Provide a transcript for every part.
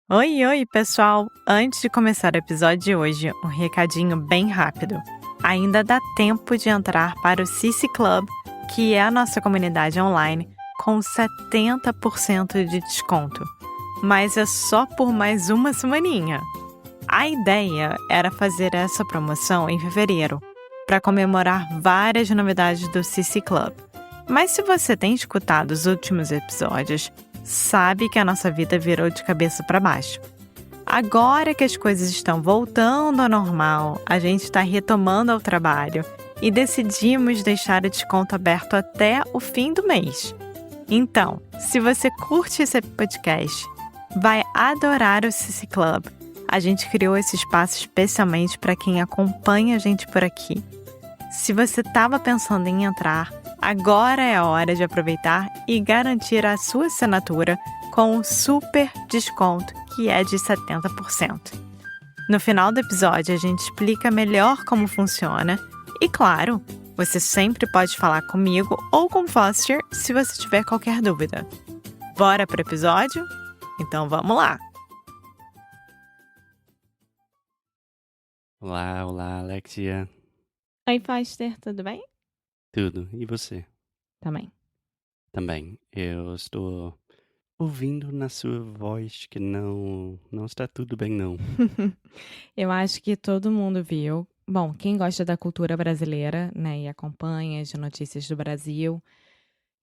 Oi, oi, pessoal! Antes de começar o episódio de hoje, um recadinho bem rápido. Ainda dá tempo de entrar para o Cici Club, que é a nossa comunidade online, com 70% de desconto. Mas é só por mais uma semaninha. A ideia era fazer essa promoção em fevereiro, para comemorar várias novidades do Cici Club. Mas se você tem escutado os últimos episódios, sabe que a nossa vida virou de cabeça para baixo. Agora que as coisas estão voltando ao normal, a gente está retomando ao trabalho e decidimos deixar o desconto aberto até o fim do mês. Então, se você curte esse podcast, vai adorar o Cici Club. A gente criou esse espaço especialmente para quem acompanha a gente por aqui. Se você estava pensando em entrar, agora é a hora de aproveitar e garantir a sua assinatura com um super desconto que é de 70%. No final do episódio, a gente explica melhor como funciona e, claro, você sempre pode falar comigo ou com o Foster se você tiver qualquer dúvida. Bora pro episódio? Então vamos lá! Olá, Alexia. Oi, Foster, tudo bem? Tudo. E você? Também. Também. Eu estou ouvindo na sua voz que não está tudo bem, não. Eu acho que todo mundo viu. Bom, quem gosta da cultura brasileira, né, e acompanha as notícias do Brasil,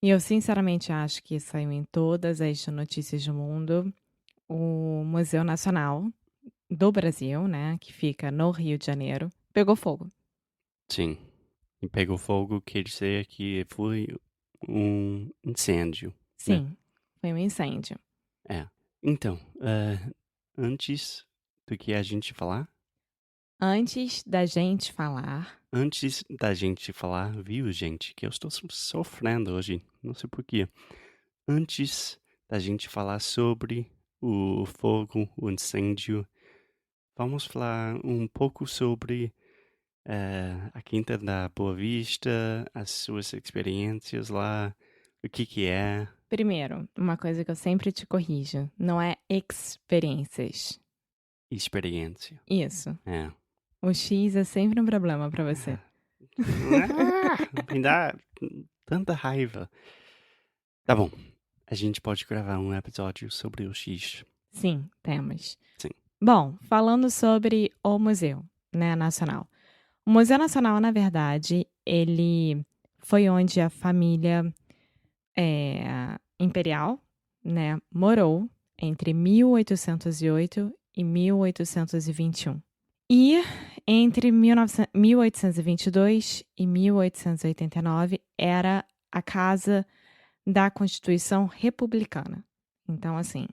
e eu sinceramente acho que saiu em todas as notícias do mundo, o Museu Nacional do Brasil, né, que fica no Rio de Janeiro, pegou fogo. Sim. E pegou fogo quer dizer que foi um incêndio, né? Sim, foi um incêndio. É. Então, antes do que a gente falar, Antes da gente falar, viu, gente, que eu estou sofrendo hoje, não sei por quê. Antes da gente falar sobre o fogo, o incêndio, vamos falar um pouco sobre a Quinta da Boa Vista, as suas experiências lá, o que é primeiro, uma coisa que eu sempre te corrijo, não é experiências. experiência. Isso. É. O X é sempre um problema pra você. Me dá tanta raiva. Tá bom, a gente pode gravar um episódio sobre o X. Sim, temos. Sim. Bom, falando sobre o museu, né, nacional. O Museu Nacional, na verdade, ele foi onde a família imperial, né, morou entre 1808 e 1821. E entre 1822 e 1889 era a casa da Constituição Republicana. Então, assim,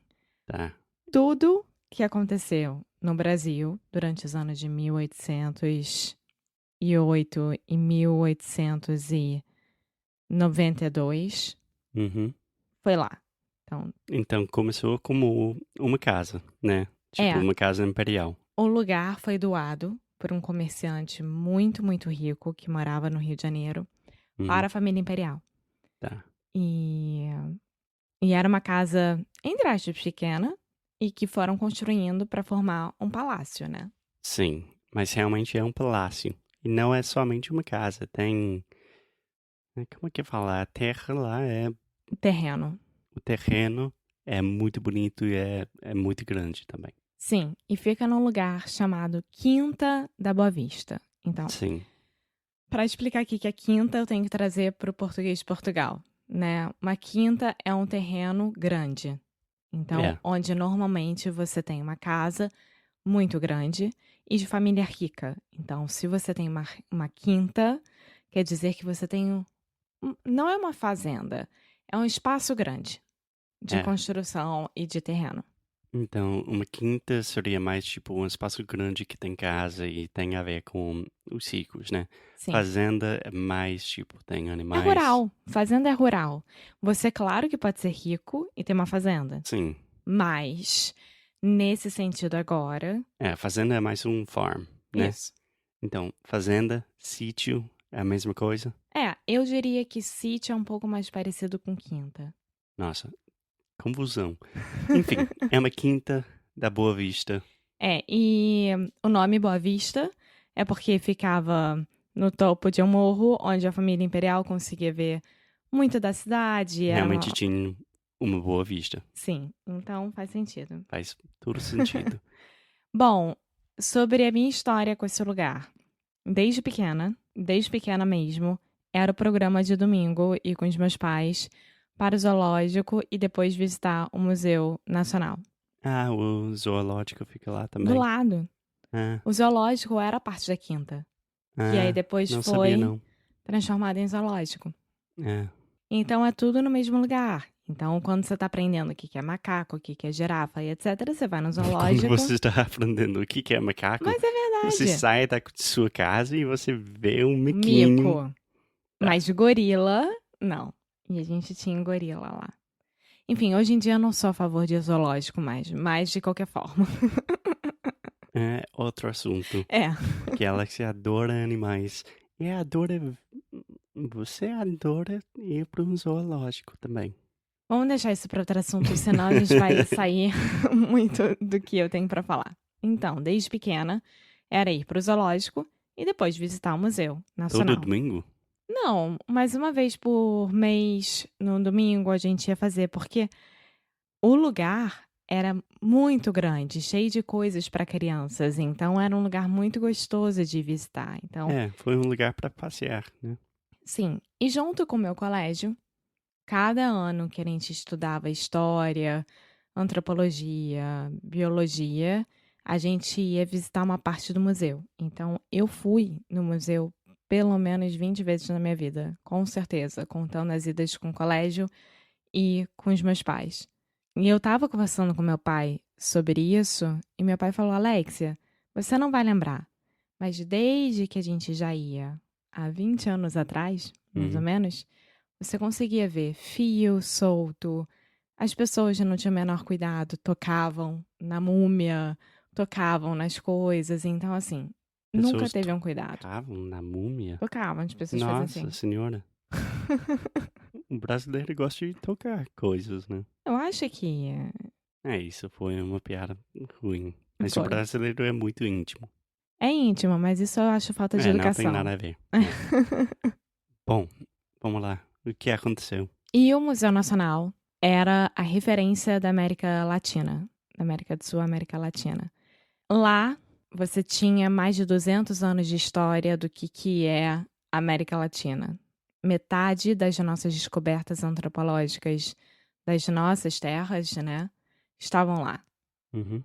Tá. tudo que aconteceu no Brasil durante os anos de 1808 e 1892 Uhum. foi lá. Então, Então começou como uma casa, né? Tipo uma casa imperial. o lugar foi doado por um comerciante muito, muito rico que morava no Rio de Janeiro para a família imperial. Tá. E era uma casa, entre aspas, pequena e que foram construindo para formar um palácio, né? Sim, mas realmente é um palácio. E não é somente uma casa, tem... Como é que fala? A terra lá é... O terreno. O terreno é muito bonito e é muito grande também. Sim, e fica num lugar chamado Quinta da Boa Vista. Então, Sim. para explicar aqui que a quinta eu tenho que trazer para o português de Portugal, né? Uma quinta é um terreno grande. Então, onde normalmente você tem uma casa muito grande e de família rica. Então, se você tem uma quinta, quer dizer que você tem não é uma fazenda, é um espaço grande de construção e de terreno. Então, uma quinta seria mais tipo um espaço grande que tem casa e tem a ver com os ciclos, né? Sim. Fazenda é mais tipo, tem É animais. rural. Fazenda é rural. Você, claro que pode ser rico e ter uma fazenda. Sim. Mas, nesse sentido agora... Fazenda é mais um farm, né? Isso. Então, fazenda, sítio, é a mesma coisa? Eu diria que sítio é um pouco mais parecido com quinta. Nossa, confusão. Enfim, é uma quinta da Boa Vista. E o nome Boa Vista é porque ficava no topo de um morro, onde a família imperial conseguia ver muito da cidade. Realmente tinha uma boa vista. Sim, então faz sentido. Faz todo sentido. Bom, sobre a minha história com esse lugar. Desde pequena mesmo, era o programa de domingo ir com os meus pais para o zoológico e depois visitar o Museu Nacional. Ah, o zoológico fica lá Do também. lado. Ah, O zoológico era a parte da quinta. E aí depois não sabia foi não. transformado em zoológico. É. Então é tudo no mesmo lugar. Então, quando você tá aprendendo o que que é macaco, o que que é girafa e etc., você vai no Quando zoológico. você está aprendendo o que é macaco, Mas é você verdade. sai da sua casa e você vê um miquinho. Mico. Mas gorila, não. E a gente tinha um gorila lá. Enfim, hoje em dia eu não sou a favor de zoológico mais, mas de qualquer forma. É outro assunto. É. Que ela se adora animais. E adora. Você adora ir para um zoológico também. Vamos deixar isso para outro assunto, senão a gente vai sair muito do que eu tenho para falar. Então, desde pequena, era ir para o zoológico e depois visitar o Museu Nacional. Todo domingo? Não, mas uma vez por mês, no domingo, a gente ia fazer, porque o lugar era muito grande, cheio de coisas para crianças, então era um lugar muito gostoso de visitar. Então, Foi um lugar para passear, né? sim. E junto com o meu colégio, cada ano que a gente estudava história, antropologia, biologia, a gente ia visitar uma parte do museu. Então, eu fui no museu pelo menos 20 vezes na minha vida, com certeza, contando as idas com o colégio e com os meus pais. E eu tava conversando com meu pai sobre isso, e meu pai falou: Alexia, você não vai lembrar, mas desde que a gente já ia há 20 anos atrás, mais ou menos, você conseguia ver fio solto, as pessoas já não tinham o menor cuidado, tocavam na múmia, tocavam nas coisas, então assim, nunca Pessoas teve um cuidado. tocavam na múmia? Tocavam, as pessoas faziam Nossa assim. senhora. O brasileiro gosta de tocar coisas, né? Eu acho que Isso foi uma piada ruim. Mas o foi. brasileiro é muito íntimo. É íntimo, mas isso eu acho falta de Não tem educação. nada a ver. Bom, vamos lá. O que aconteceu? E o Museu Nacional era a referência da América Latina, da América do Sul, América Latina. Lá você tinha mais de 200 anos de história do que é a América Latina. Metade das nossas descobertas antropológicas das nossas terras, né, estavam lá. Uhum.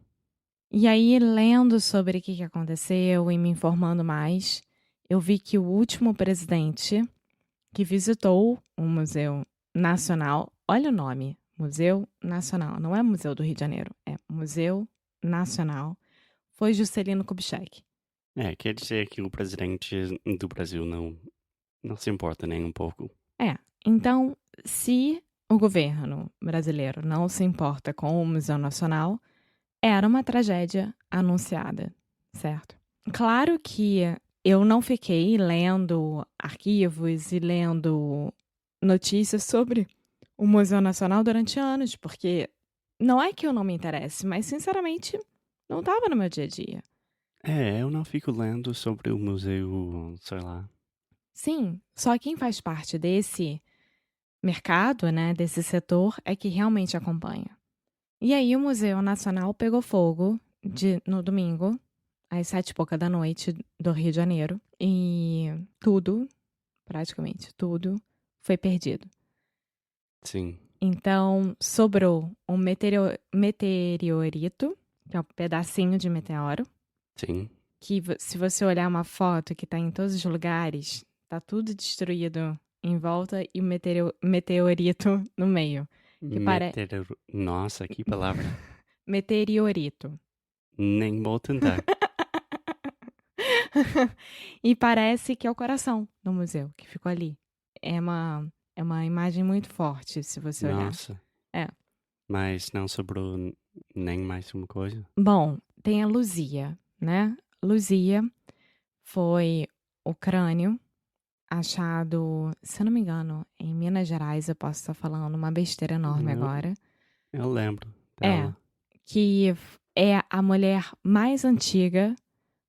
E aí, lendo sobre o que aconteceu e me informando mais, eu vi que o último presidente que visitou o Museu Nacional, olha o nome, Museu Nacional, não é Museu do Rio de Janeiro, é Museu Nacional, foi Juscelino Kubitschek. Quer dizer que o presidente do Brasil não se importa nem um pouco. Então, se o governo brasileiro não se importa com o Museu Nacional, era uma tragédia anunciada, certo? Claro que eu não fiquei lendo arquivos e lendo notícias sobre o Museu Nacional durante anos, porque não é que eu não me interesse, mas sinceramente não estava no meu dia a dia. Eu não fico lendo sobre o museu, sei lá. Sim, só quem faz parte desse mercado, né, desse setor, é que realmente acompanha. E aí o Museu Nacional pegou fogo no domingo, às 7h pouca da noite do Rio de Janeiro, e tudo, praticamente tudo, foi perdido. Sim. Então, sobrou um meteorito, que é um pedacinho de meteoro, Sim. que se você olhar uma foto que tá em todos os lugares, tá tudo destruído em volta e o meteorito no meio. Que Nossa, que palavra. Meteorito. Nem vou tentar. E parece que é o coração do museu que ficou ali. É uma imagem muito forte, se você olhar. Nossa. É. Mas não sobrou nem mais uma coisa? Bom, tem a Luzia, né? Luzia foi o crânio achado, se eu não me engano, em Minas Gerais. Eu posso estar falando uma besteira enorme agora. Eu lembro É, dela. que é a mulher mais antiga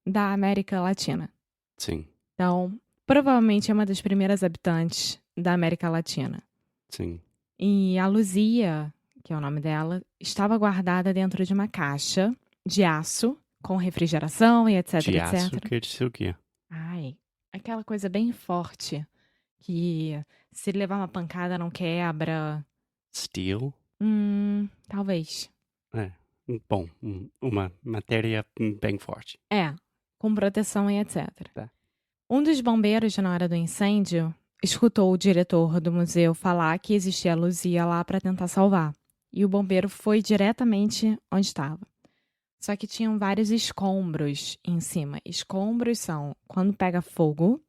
da América Latina. Sim, Então, provavelmente é uma das primeiras habitantes da América Latina. sim. E a Luzia, que é o nome dela, estava guardada dentro de uma caixa de aço, com refrigeração e etc, De aço etc. quer dizer o quê? Ai, aquela coisa bem forte, que se levar uma pancada não quebra. Steel? Talvez. É. Bom, uma matéria bem forte. É, com proteção e etc. Tá. Um dos bombeiros, na hora do incêndio, escutou o diretor do museu falar que existia luzia lá para tentar salvar. E o bombeiro foi diretamente onde estava. Só que tinham vários escombros em cima. Escombros são quando pega fogo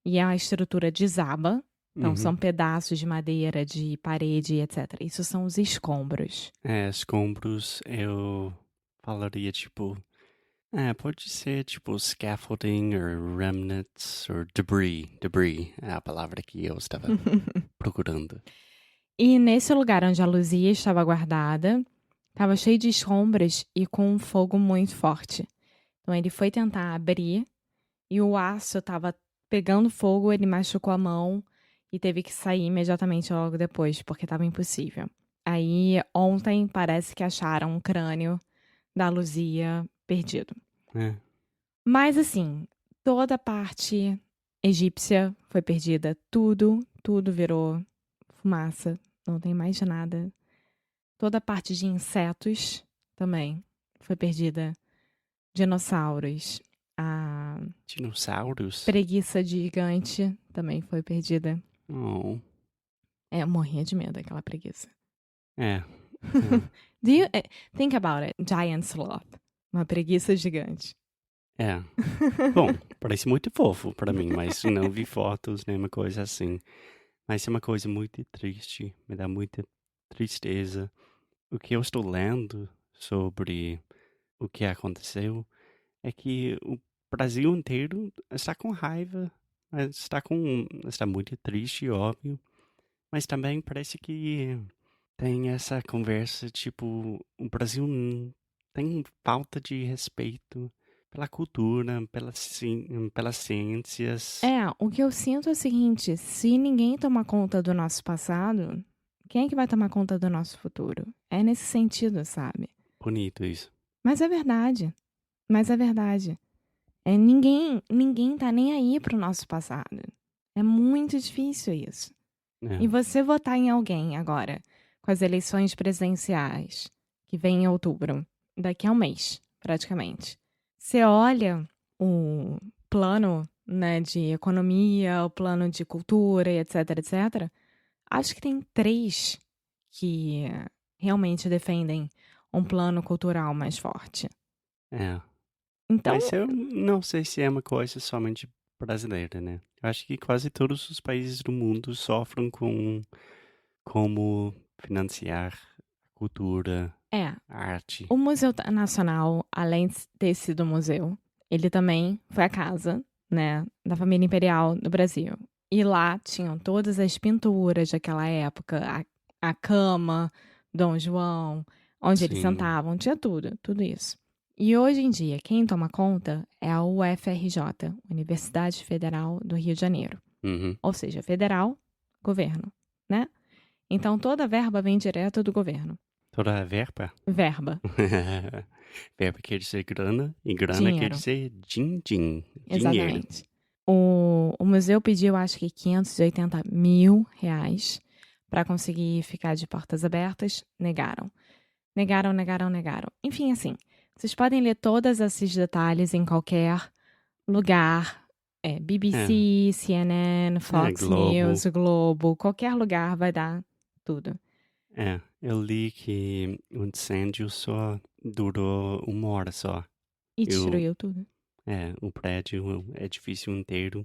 e a estrutura desaba. Então, são pedaços de madeira, de parede, etc. Isso são os escombros. Escombros, eu falaria tipo. Pode ser tipo scaffolding, or remnants, or debris. Debris é a palavra que eu estava procurando. E nesse lugar onde a Luzia estava guardada, estava cheio de escombros e com um fogo muito forte. Então ele foi tentar abrir e o aço estava pegando fogo, ele machucou a mão e teve que sair imediatamente logo depois, porque estava impossível. Aí ontem parece que acharam um crânio da Luzia perdido. É. Mas assim, toda a parte egípcia foi perdida. Tudo virou fumaça. Não tem mais nada. Toda a parte de insetos também foi perdida. Dinossauros. A Dinossauros? preguiça gigante também foi perdida. Oh. Eu morria de medo daquela preguiça. É. Think about it. Giant sloth. Uma preguiça gigante. É. Bom, parece muito fofo pra mim, mas não vi fotos, nem uma coisa assim. Mas é uma coisa muito triste, me dá muita tristeza. O que eu estou lendo sobre o que aconteceu é que o Brasil inteiro está com raiva, está muito triste, óbvio, mas também parece que tem essa conversa, tipo, o Brasil tem falta de respeito pela cultura, pelas ciências. O que eu sinto é o seguinte: se ninguém tomar conta do nosso passado, quem é que vai tomar conta do nosso futuro? É nesse sentido, sabe? Bonito isso. Mas é verdade. Ninguém tá nem aí pro nosso passado. É muito difícil isso. É. E você votar em alguém agora, com as eleições presidenciais, que vem em outubro, daqui a um mês, praticamente. Você olha o plano, né, de economia, o plano de cultura e etc, etc. Acho que tem 3 que realmente defendem um plano cultural mais forte. É. Então, Mas eu não sei se é uma coisa somente brasileira, né? Eu acho que quase todos os países do mundo sofrem com como financiar a cultura, a arte. o Museu Nacional, além de ter sido museu, ele também foi a casa, né, da família imperial do Brasil. E lá tinham todas as pinturas daquela época, a cama, Dom João, onde eles Sim. sentavam, tinha tudo isso. E hoje em dia, quem toma conta é a UFRJ, Universidade Federal do Rio de Janeiro. Uhum. Ou seja, federal, governo, né? Então toda a verba vem direto do governo. Toda a verba? Verba. Verba quer dizer grana, e grana Dinheiro. quer dizer din-din. Dinheiro. Exatamente. O museu pediu, acho que R$580 mil para conseguir ficar de portas abertas. Negaram. Enfim, assim, vocês podem ler todos esses detalhes em qualquer lugar. BBC, CNN, Fox Globo. News, Globo. Qualquer lugar vai dar tudo. Eu li que o incêndio só durou 1 hora só. E destruiu tudo. O prédio, o edifício inteiro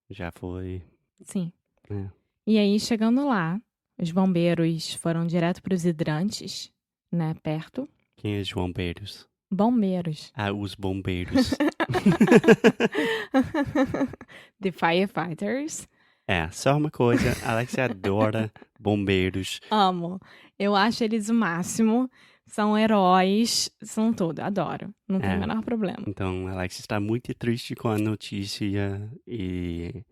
já foi. Sim. É. E aí, chegando lá, os bombeiros foram direto para os hidrantes, né, perto. Quem é os bombeiros? Bombeiros. Os bombeiros. The firefighters. Só uma coisa, Alex adora bombeiros. Amo. Eu acho eles o máximo, são heróis, são tudo. Adoro. Não tem o menor problema. Então, Alex está muito triste com a notícia e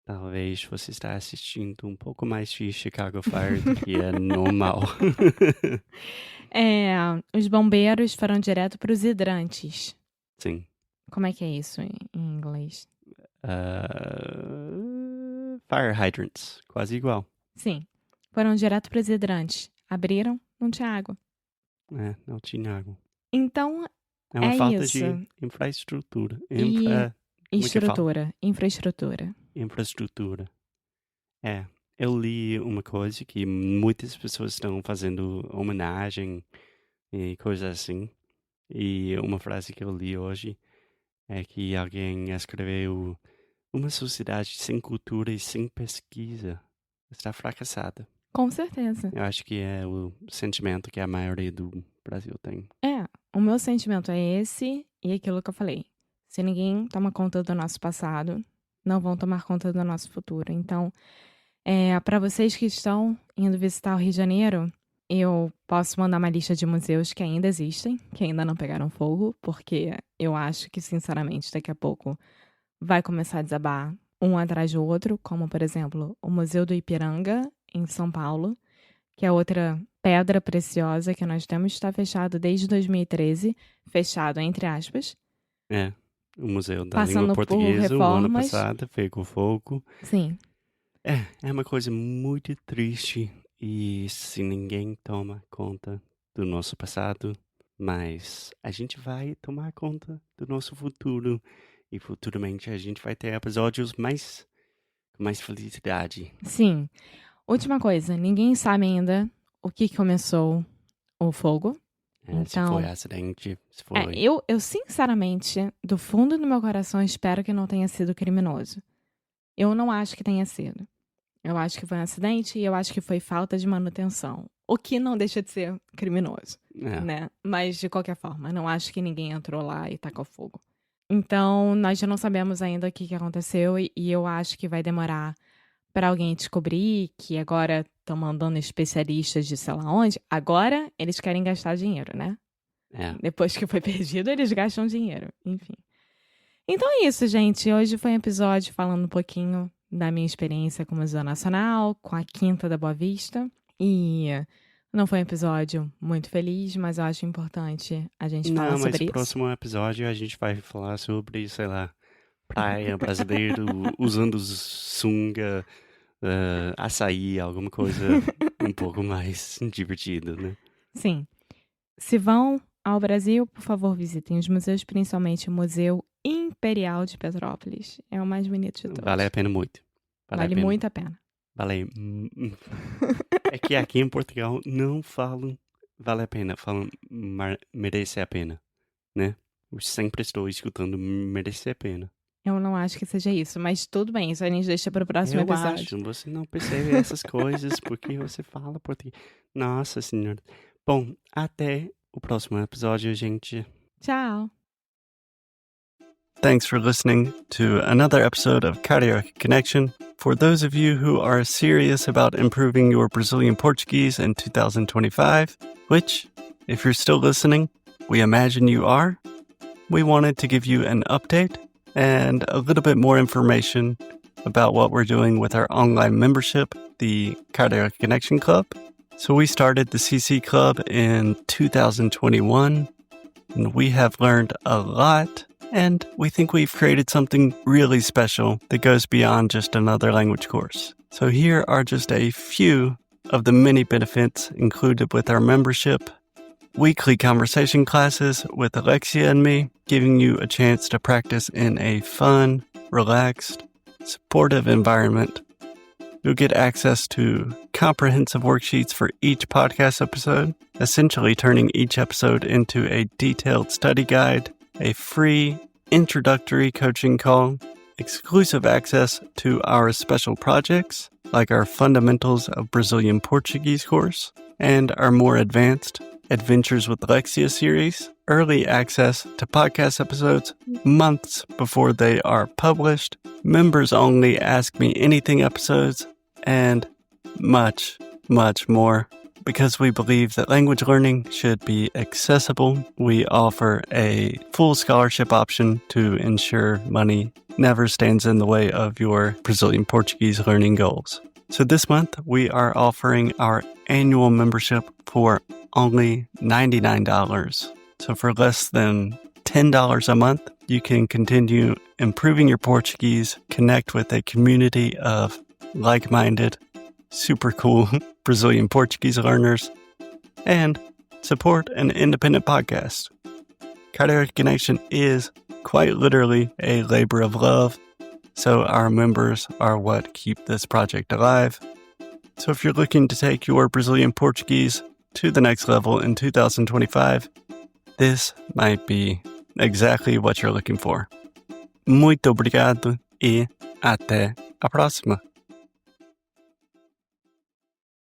talvez você está assistindo um pouco mais de Chicago Fire do que é normal. Os bombeiros foram direto para os hidrantes. Sim. Como é que é isso em inglês? Fire hydrants, quase igual. Sim, foram direto para os hidrantes. Abriram, não tinha água. Não tinha água. Então, é uma falta isso. de infraestrutura. Infraestrutura. Eu li uma coisa que muitas pessoas estão fazendo homenagem e coisas assim. E uma frase que eu li hoje é que alguém escreveu: uma sociedade sem cultura e sem pesquisa está fracassada. Com certeza. Eu acho que é o sentimento que a maioria do Brasil tem. O meu sentimento é esse e aquilo que eu falei. Se ninguém toma conta do nosso passado, não vão tomar conta do nosso futuro. Então, para vocês que estão indo visitar o Rio de Janeiro, eu posso mandar uma lista de museus que ainda existem, que ainda não pegaram fogo, porque eu acho que, sinceramente, daqui a pouco vai começar a desabar um atrás do outro, como, por exemplo, o Museu do Ipiranga, em São Paulo, que é outra pedra preciosa que nós temos, está fechado desde 2013, fechado entre aspas. O Museu da Passando Língua por Portuguesa, o ano reformas. passado, pegou fogo. Sim. É uma coisa muito triste e se ninguém toma conta do nosso passado, mas a gente vai tomar conta do nosso futuro e futuramente a gente vai ter episódios com mais felicidade. Sim. Última coisa, ninguém sabe ainda o que começou o fogo. Se foi acidente, se foi... Eu sinceramente, do fundo do meu coração, espero que não tenha sido criminoso. Eu não acho que tenha sido. Eu acho que foi um acidente e eu acho que foi falta de manutenção. O que não deixa de ser criminoso, né? Mas, de qualquer forma, não acho que ninguém entrou lá e tacou fogo. Então, nós já não sabemos ainda o que aconteceu e eu acho que vai demorar para alguém descobrir, que agora estão mandando especialistas de sei lá onde. Agora, eles querem gastar dinheiro, né? Depois que foi perdido, eles gastam dinheiro. Enfim. Então é isso, gente. Hoje foi um episódio falando um pouquinho da minha experiência com o Museu Nacional, com a Quinta da Boa Vista. E não foi um episódio muito feliz, mas eu acho importante a gente falar sobre isso. Não, mas no próximo episódio a gente vai falar sobre, sei lá, praia brasileiro usando sunga, açaí, alguma coisa um pouco mais divertida, né? Sim. Se vão ao Brasil, por favor, visitem os museus, principalmente o Museu Imperial de Petrópolis. É o mais bonito de todos. Vale a pena muito. Vale muito a pena. Vale. É que aqui em Portugal não falam vale a pena, falam merece a pena, né? Eu sempre estou escutando merece a pena. Eu não acho que seja isso, mas tudo bem, isso a gente deixa para o próximo episódio. Eu acho, você não percebe essas coisas porque você fala português. Nossa Senhora. Bom, até o próximo episódio, gente. Tchau. Thanks for listening to another episode of Carioca Connection. For those of you who are serious about improving your Brazilian Portuguese in 2025, which, if you're still listening, we imagine you are, we wanted to give you an update and a little bit more information about what we're doing with our online membership, the Carioca Connection Club. So we started the CC Club in 2021, and we have learned a lot. And we think we've created something really special that goes beyond just another language course. So here are just a few of the many benefits included with our membership. Weekly conversation classes with Alexia and me, giving you a chance to practice in a fun, relaxed, supportive environment. You'll get access to comprehensive worksheets for each podcast episode, essentially turning each episode into a detailed study guide, a free introductory coaching call, exclusive access to our special projects, like our Fundamentals of Brazilian Portuguese course, and our more advanced Adventures with Alexia series, early access to podcast episodes months before they are published, members only Ask Me Anything episodes, and much, much more. because we believe that language learning should be accessible, we offer a full scholarship option to ensure money never stands in the way of your Brazilian Portuguese learning goals. So this month, we are offering our annual membership for only $99. So for less than $10 a month, you can continue improving your Portuguese, connect with a community of like-minded, super cool Brazilian Portuguese learners, and support an independent podcast. Carioca Connection is quite literally a labor of love, so our members are what keep this project alive. So if you're looking to take your Brazilian Portuguese to the next level in 2025, this might be exactly what you're looking for. Muito obrigado e até a próxima.